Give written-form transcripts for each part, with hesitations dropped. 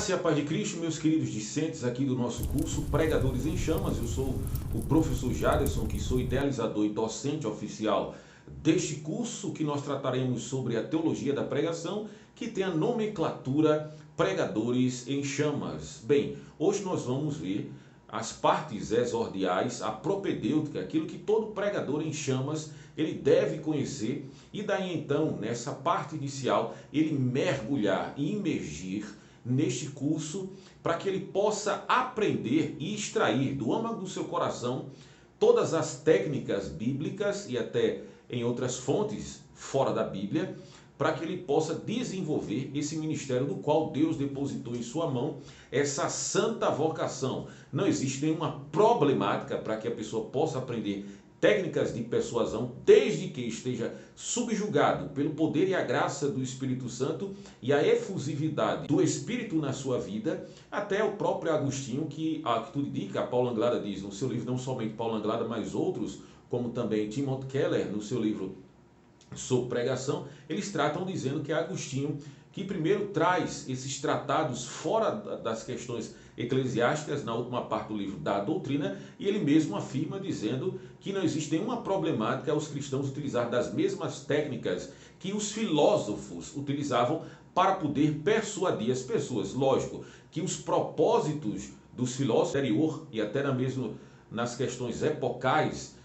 graça e a paz de Cristo, meus queridos discentes aqui do nosso curso Pregadores em Chamas. Eu sou o professor Jaderson, que sou idealizador e docente oficial deste curso, que nós trataremos sobre a teologia da pregação, que tem a nomenclatura Pregadores em Chamas. Bem, hoje nós vamos ver as partes exordiais, a propedêutica, aquilo que todo pregador em chamas ele deve conhecer, e daí então, nessa parte inicial, ele mergulhar e imergir neste curso para que ele possa aprender e extrair do âmago do seu coração todas as técnicas bíblicas e até em outras fontes fora da Bíblia, para que ele possa desenvolver esse ministério do qual Deus depositou em sua mão, essa santa vocação. Não existe nenhuma problemática para que a pessoa possa aprender técnicas de persuasão, desde que esteja subjugado pelo poder e a graça do Espírito Santo e a efusividade do Espírito na sua vida. Até o próprio Agostinho, que a atitude indica, Paulo Anglada diz no seu livro, não somente Paulo Anglada, mas outros, como também Timothy Keller no seu livro sobre pregação, eles tratam dizendo que é Agostinho que primeiro traz esses tratados fora das questões eclesiásticas, na última parte do livro da doutrina, e ele mesmo afirma dizendo que não existe nenhuma problemática aos cristãos utilizar das mesmas técnicas que os filósofos utilizavam para poder persuadir as pessoas. Lógico que os propósitos dos filósofos anterior e até mesmo nas questões epocais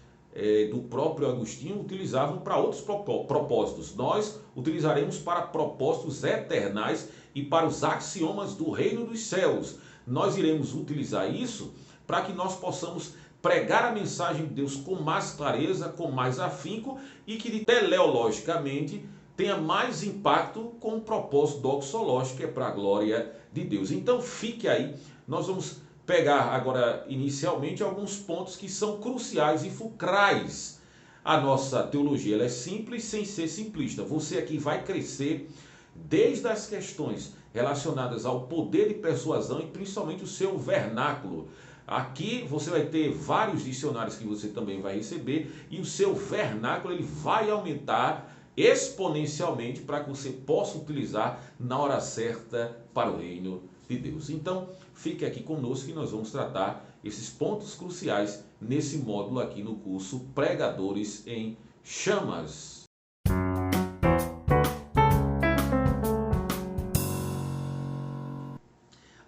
do próprio Agostinho utilizavam para outros propósitos. Nós utilizaremos para propósitos eternais e para os axiomas do reino dos céus. Nós iremos utilizar isso para que nós possamos pregar a mensagem de Deus com mais clareza, com mais afinco e que teleologicamente tenha mais impacto com o propósito doxológico, que é para a glória de Deus. Então fique aí, nós vamos pegar agora inicialmente alguns pontos que são cruciais e fulcrais. A nossa teologia ela é simples sem ser simplista. Você aqui vai crescer desde as questões relacionadas ao poder de persuasão e principalmente o seu vernáculo. Aqui você vai ter vários dicionários que você também vai receber e o seu vernáculo ele vai aumentar exponencialmente para que você possa utilizar na hora certa para o reino de Deus. Então, fique aqui conosco que nós vamos tratar esses pontos cruciais nesse módulo aqui no curso Pregadores em Chamas.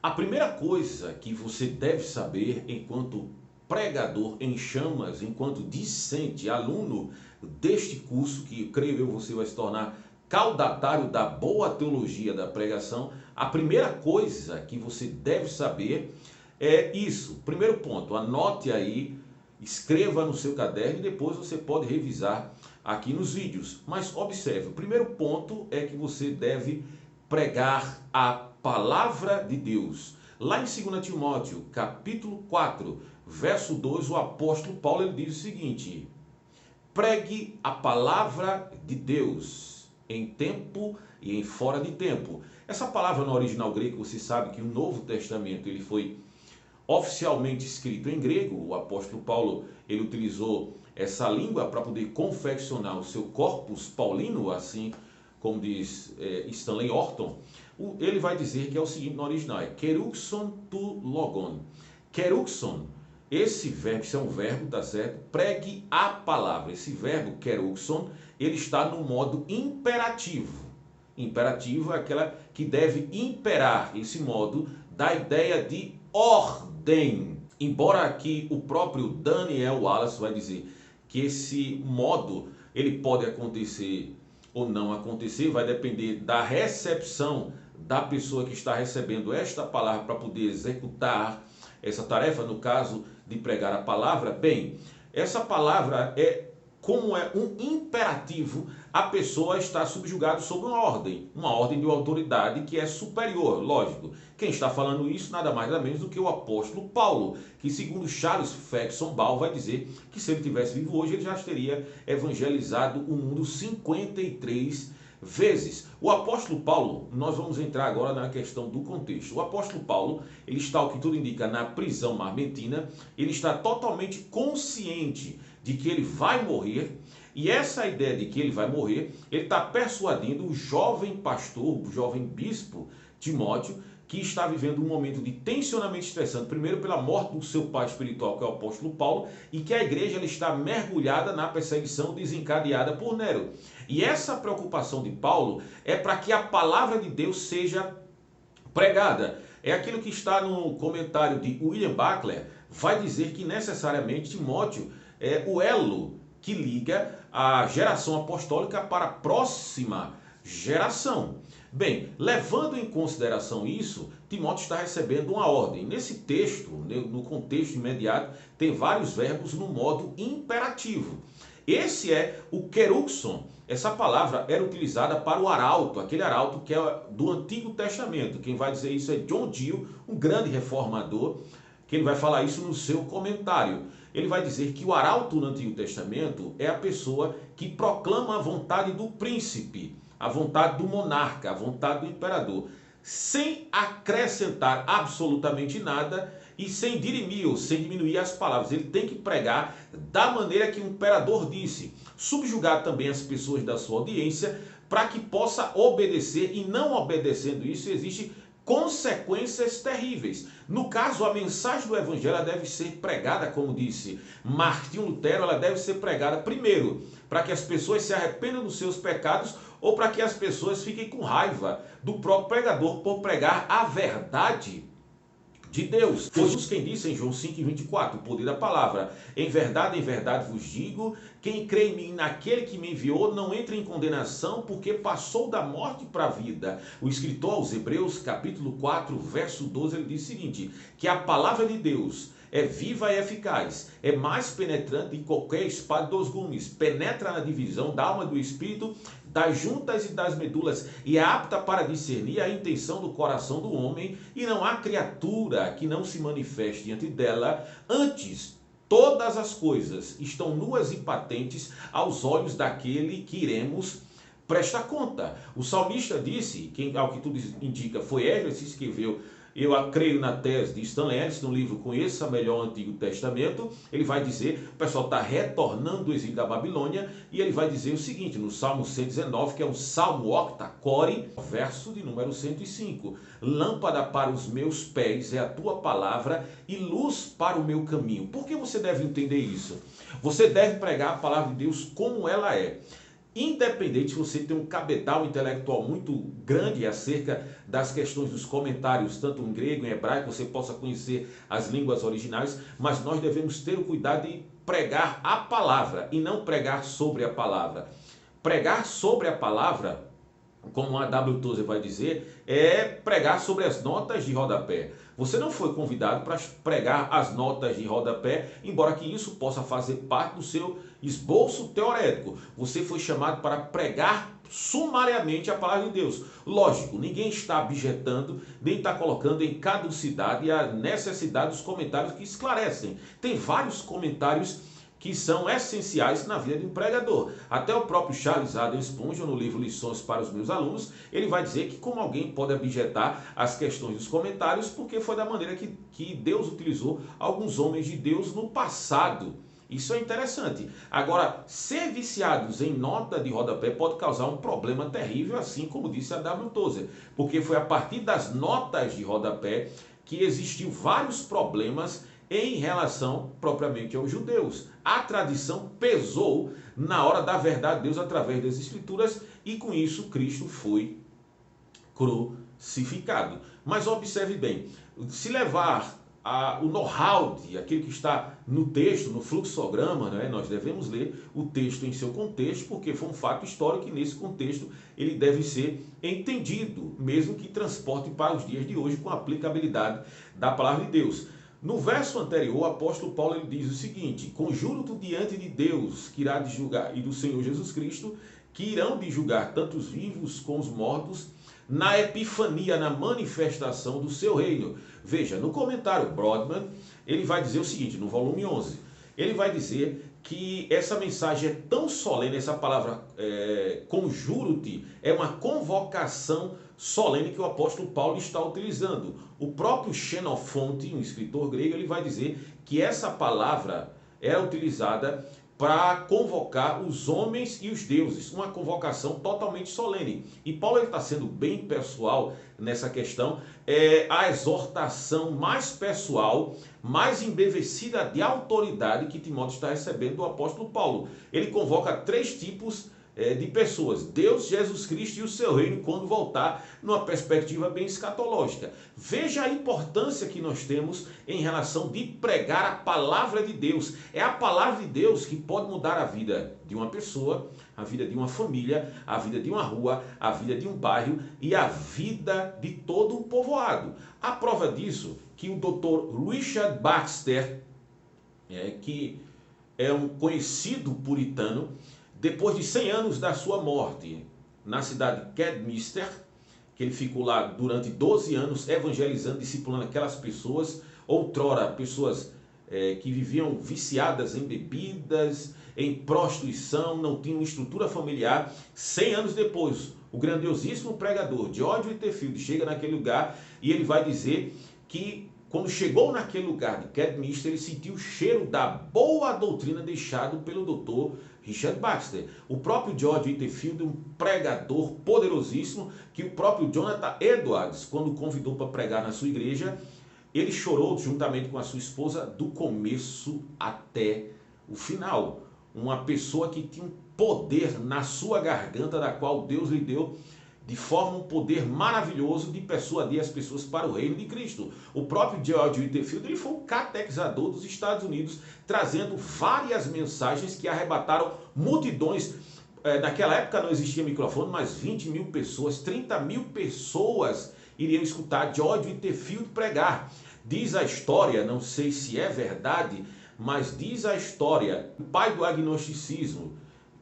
A primeira coisa que você deve saber enquanto pregador em chamas, enquanto discente, aluno deste curso, que creio eu você vai se tornar caudatário da boa teologia da pregação, a primeira coisa que você deve saber é isso. Primeiro ponto, anote aí, escreva no seu caderno e depois você pode revisar aqui nos vídeos. Mas observe, o primeiro ponto é que você deve pregar a palavra de Deus. Lá em 2 Timóteo, capítulo 4, verso 2, o apóstolo Paulo ele diz o seguinte: pregue a palavra de Deus em tempo e em fora de tempo. Essa palavra no original grego, você sabe que o Novo Testamento ele foi oficialmente escrito em grego. O apóstolo Paulo ele utilizou essa língua para poder confeccionar o seu corpus paulino, assim como diz Stanley Orton. Ele vai dizer que é o seguinte no original, é keruxon tu logon. Keruxon, esse verbo, isso é um verbo, tá certo? Pregue a palavra. Esse verbo, keruxon, ele está no modo imperativo. Imperativo é aquela que deve imperar. Esse modo dá a ideia de ordem. Embora aqui o próprio Daniel Wallace vai dizer que esse modo ele pode acontecer ou não acontecer, vai depender da recepção da pessoa que está recebendo esta palavra para poder executar essa tarefa, no caso de pregar a palavra. Bem, essa palavra como é um imperativo, a pessoa está subjugada sob uma ordem de uma autoridade que é superior, lógico. Quem está falando isso nada mais nada menos do que o apóstolo Paulo, que segundo Charles Faxon Ball vai dizer que se ele tivesse vivo hoje, ele já teria evangelizado o mundo 53 vezes. O apóstolo Paulo, nós vamos entrar agora na questão do contexto. O apóstolo Paulo, ele está, o que tudo indica, na prisão marmentina, ele está totalmente consciente de que ele vai morrer, e essa ideia de que ele vai morrer, ele está persuadindo o jovem pastor, o jovem bispo Timóteo, que está vivendo um momento de tensionamento estressante, primeiro pela morte do seu pai espiritual, que é o apóstolo Paulo, e que a igreja ela está mergulhada na perseguição desencadeada por Nero. E essa preocupação de Paulo é para que a palavra de Deus seja pregada. É aquilo que está no comentário de William Buckler, vai dizer que necessariamente Timóteo é o elo que liga a geração apostólica para a próxima geração. Bem, levando em consideração isso, Timóteo está recebendo uma ordem. Nesse texto, no contexto imediato, tem vários verbos no modo imperativo. Esse é o queruxon. Essa palavra era utilizada para o arauto, aquele arauto que é do Antigo Testamento. Quem vai dizer isso é John Gill, um grande reformador, que ele vai falar isso no seu comentário. Ele vai dizer que o arauto no Antigo Testamento é a pessoa que proclama a vontade do príncipe, a vontade do monarca, a vontade do imperador, sem acrescentar absolutamente nada e sem dirimir ou sem diminuir as palavras. Ele tem que pregar da maneira que o imperador disse, subjugar também as pessoas da sua audiência para que possa obedecer, e não obedecendo isso existe consequências terríveis. No caso, a mensagem do evangelho deve ser pregada, como disse Martinho Lutero, ela deve ser pregada primeiro para que as pessoas se arrependam dos seus pecados ou para que as pessoas fiquem com raiva do próprio pregador por pregar a verdade de Deus. Foi Jesus quem disse em João 5,24, o poder da palavra: em verdade vos digo, quem crê em mim, naquele que me enviou, não entra em condenação, porque passou da morte para a vida. O escritor aos Hebreus, capítulo 4, verso 12, ele diz o seguinte, que a palavra de Deus é viva e eficaz, é mais penetrante que qualquer espada de dois gumes, penetra na divisão da alma e do espírito, das juntas e das medulas, e é apta para discernir a intenção do coração do homem, e não há criatura que não se manifeste diante dela. Antes, todas as coisas estão nuas e patentes aos olhos daquele que iremos prestar conta. O salmista disse, ao que tudo indica, foi Esdras que escreveu, eu creio na tese de Stanley Ellis, no livro Conheça Melhor o Antigo Testamento. Ele vai dizer, o pessoal está retornando do exílio da Babilônia, e ele vai dizer o seguinte, no Salmo 119, que é o Salmo Octacore, verso de número 105. Lâmpada para os meus pés é a tua palavra e luz para o meu caminho. Por que você deve entender isso? Você deve pregar a palavra de Deus como ela é. Independente se você tem um cabedal intelectual muito grande acerca das questões dos comentários, tanto em grego, em hebraico, você possa conhecer as línguas originais, mas nós devemos ter o cuidado de pregar a palavra e não pregar sobre a palavra. Pregar sobre a palavra, como a W. Tozer vai dizer, é pregar sobre as notas de rodapé. Você não foi convidado para pregar as notas de rodapé, embora que isso possa fazer parte do seu esboço teorético. Você foi chamado para pregar sumariamente a palavra de Deus. Lógico, ninguém está objetando, nem está colocando em caducidade a necessidade dos comentários que esclarecem. Tem vários comentários que são essenciais na vida de um pregador. Até o próprio Charles Haddon Spurgeon, no livro Lições para os Meus Alunos, ele vai dizer que como alguém pode objetar as questões dos comentários, porque foi da maneira que Deus utilizou alguns homens de Deus no passado. Isso é interessante. Agora, ser viciados em nota de rodapé pode causar um problema terrível, assim como disse a W. Tozer, porque foi a partir das notas de rodapé que existiu vários problemas em relação propriamente aos judeus. A tradição pesou na hora da verdade de Deus através das Escrituras, e com isso Cristo foi crucificado. Mas observe bem, se levar o know-how de aquilo que está no texto, no fluxograma, né, nós devemos ler o texto em seu contexto, porque foi um fato histórico e nesse contexto ele deve ser entendido, mesmo que transporte para os dias de hoje com a aplicabilidade da palavra de Deus. No verso anterior, o apóstolo Paulo ele diz o seguinte: conjuro-te diante de Deus, que irá de julgar, e do Senhor Jesus Cristo, que irão de julgar tanto os vivos como os mortos, na epifania, na manifestação do seu reino. Veja, no comentário Brodman, ele vai dizer o seguinte, no volume 11, ele vai dizer que essa mensagem é tão solene, essa palavra conjuro-te, é uma convocação solene que o apóstolo Paulo está utilizando. O próprio Xenofonte, um escritor grego, ele vai dizer que essa palavra é utilizada para convocar os homens e os deuses, uma convocação totalmente solene. E Paulo está sendo bem pessoal nessa questão, é a exortação mais pessoal, mais embevecida de autoridade que Timóteo está recebendo do apóstolo Paulo. Ele convoca 3 tipos de pessoas: Deus, Jesus Cristo e o seu reino, quando voltar, numa perspectiva bem escatológica. Veja a importância que nós temos em relação de pregar a palavra de Deus. É a palavra de Deus que pode mudar a vida de uma pessoa, a vida de uma família, a vida de uma rua, a vida de um bairro e a vida de todo um povoado. A prova disso que o Dr. Richard Baxter, que é um conhecido puritano, depois de 100 anos da sua morte, na cidade de Kedmister, que ele ficou lá durante 12 anos evangelizando, discipulando aquelas pessoas, outrora pessoas que viviam viciadas em bebidas, em prostituição, não tinham estrutura familiar. 100 anos depois, o grandiosíssimo pregador George Whitefield chega naquele lugar e ele vai dizer que quando chegou naquele lugar de Kedmister, ele sentiu o cheiro da boa doutrina deixado pelo Dr. Richard Baxter. O próprio George Whitefield, um pregador poderosíssimo, que o próprio Jonathan Edwards, quando o convidou para pregar na sua igreja, ele chorou juntamente com a sua esposa do começo até o final. Uma pessoa que tinha um poder na sua garganta, da qual Deus lhe deu de forma um poder maravilhoso de persuadir as pessoas para o reino de Cristo. O próprio George Whitefield, ele foi um catequizador dos Estados Unidos, trazendo várias mensagens que arrebataram multidões. Naquela época não existia microfone, mas 20 mil pessoas, 30 mil pessoas iriam escutar George Whitefield pregar. Diz a história, não sei se é verdade, mas diz a história, o pai do agnosticismo,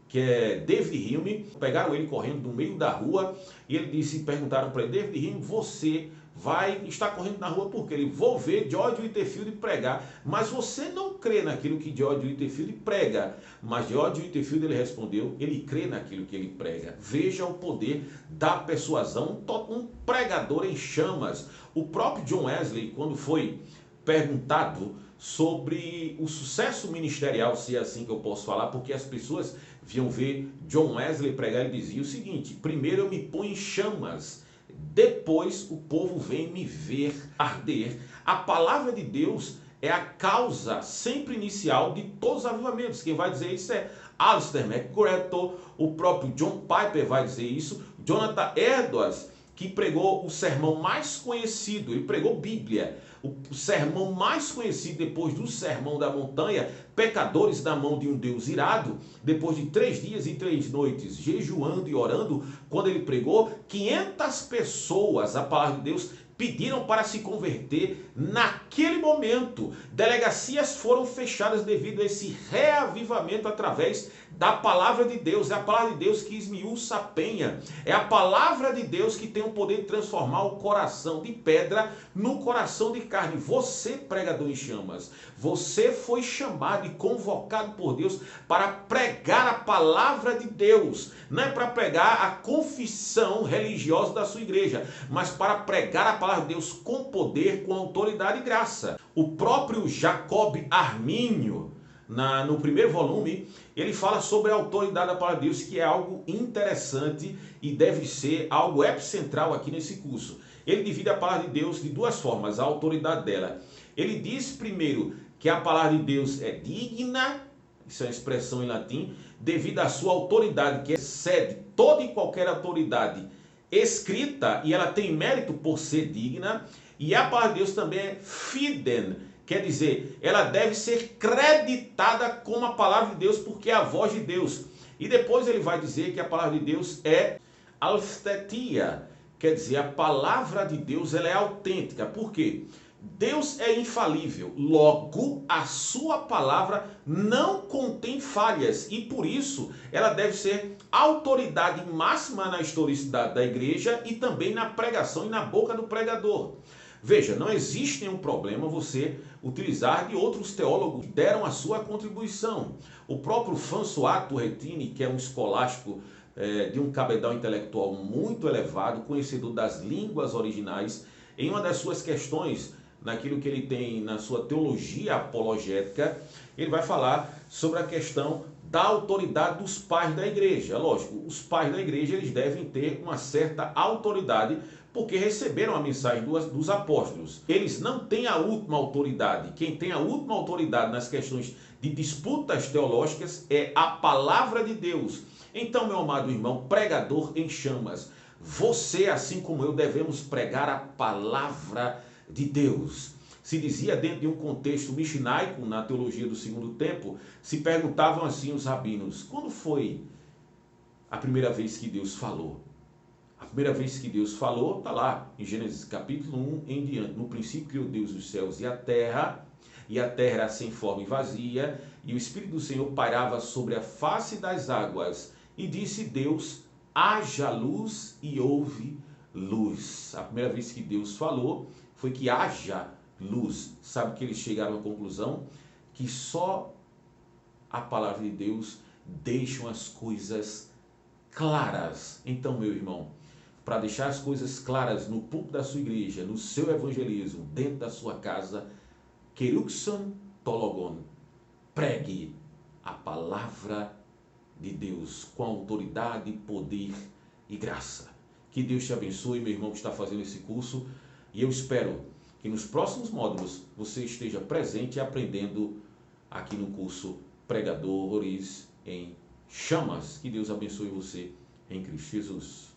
que é David Hume, pegaram ele correndo no meio da rua e ele disse, perguntaram para ele: David Hume, você vai estar correndo na rua por quê? Ele: vou ver George Whitefield pregar. Mas você não crê naquilo que George Whitefield prega. Mas George Whitefield, ele respondeu, ele crê naquilo que ele prega. Veja o poder da persuasão, um pregador em chamas. O próprio John Wesley, quando foi perguntado sobre o sucesso ministerial, se é assim que eu posso falar, porque as pessoas vinham ver John Wesley pregar, ele dizia o seguinte: primeiro eu me ponho em chamas, depois o povo vem me ver arder. A palavra de Deus é a causa sempre inicial de todos os avivamentos. Quem vai dizer isso é Alistair McGregor, o próprio John Piper vai dizer isso, Jonathan Edwards, que pregou o sermão mais conhecido, ele pregou Bíblia, o sermão mais conhecido depois do Sermão da Montanha, pecadores na mão de um Deus irado, depois de 3 dias e 3 noites jejuando e orando, quando ele pregou, 500 pessoas, a palavra de Deus, pediram para se converter naquele momento. Delegacias foram fechadas devido a esse reavivamento através da palavra de Deus. É a palavra de Deus que esmiuça a penha. É a palavra de Deus que tem o poder de transformar o coração de pedra no coração de carne. Você, pregador em chamas, você foi chamado e convocado por Deus para pregar a palavra de Deus. Não é para pregar a confissão religiosa da sua igreja, mas para pregar a palavra de Deus com poder, com autoridade e graça. O próprio Jacob Arminio, no primeiro volume, ele fala sobre a autoridade da palavra de Deus, que é algo interessante e deve ser algo epicentral aqui nesse curso. Ele divide a palavra de Deus de 2 formas, a autoridade dela. Ele diz primeiro que a palavra de Deus é digna, isso é uma expressão em latim, devido à sua autoridade, que excede toda e qualquer autoridade escrita, e ela tem mérito por ser digna. E a palavra de Deus também é fiden, quer dizer, ela deve ser creditada como a palavra de Deus, porque é a voz de Deus. E depois ele vai dizer que a palavra de Deus é althetia, quer dizer, a palavra de Deus ela é autêntica. Por quê? Deus é infalível, logo a sua palavra não contém falhas e por isso ela deve ser autoridade máxima na historicidade da igreja e também na pregação e na boca do pregador. Veja, não existe nenhum problema você utilizar de outros teólogos que deram a sua contribuição. O próprio François Turretini, que é um escolástico de um cabedal intelectual muito elevado, conhecedor das línguas originais, em uma das suas questões naquilo que ele tem na sua teologia apologética, ele vai falar sobre a questão da autoridade dos pais da igreja. Lógico, os pais da igreja eles devem ter uma certa autoridade porque receberam a mensagem dos apóstolos. Eles não têm a última autoridade. Quem tem a última autoridade nas questões de disputas teológicas é a palavra de Deus. Então, meu amado irmão, pregador em chamas, você, assim como eu, devemos pregar a palavra de Deus. Se dizia dentro de um contexto mishnaico, na teologia do segundo tempo, se perguntavam assim os rabinos, quando foi a primeira vez que Deus falou? A primeira vez que Deus falou, está lá em Gênesis capítulo 1 em diante. No princípio criou Deus os céus e a terra era sem forma e vazia, e o Espírito do Senhor pairava sobre a face das águas. E disse Deus, haja luz, e houve luz. A primeira vez que Deus falou foi que haja luz. Sabe que eles chegaram à conclusão que só a palavra de Deus deixa as coisas claras. Então, meu irmão, para deixar as coisas claras no púlpito da sua igreja, no seu evangelismo, dentro da sua casa, keruxon tologon, pregue a palavra de Deus com autoridade, poder e graça. Que Deus te abençoe, meu irmão que está fazendo esse curso, e eu espero que nos próximos módulos você esteja presente e aprendendo aqui no curso Pregadores em Chamas. Que Deus abençoe você em Cristo Jesus.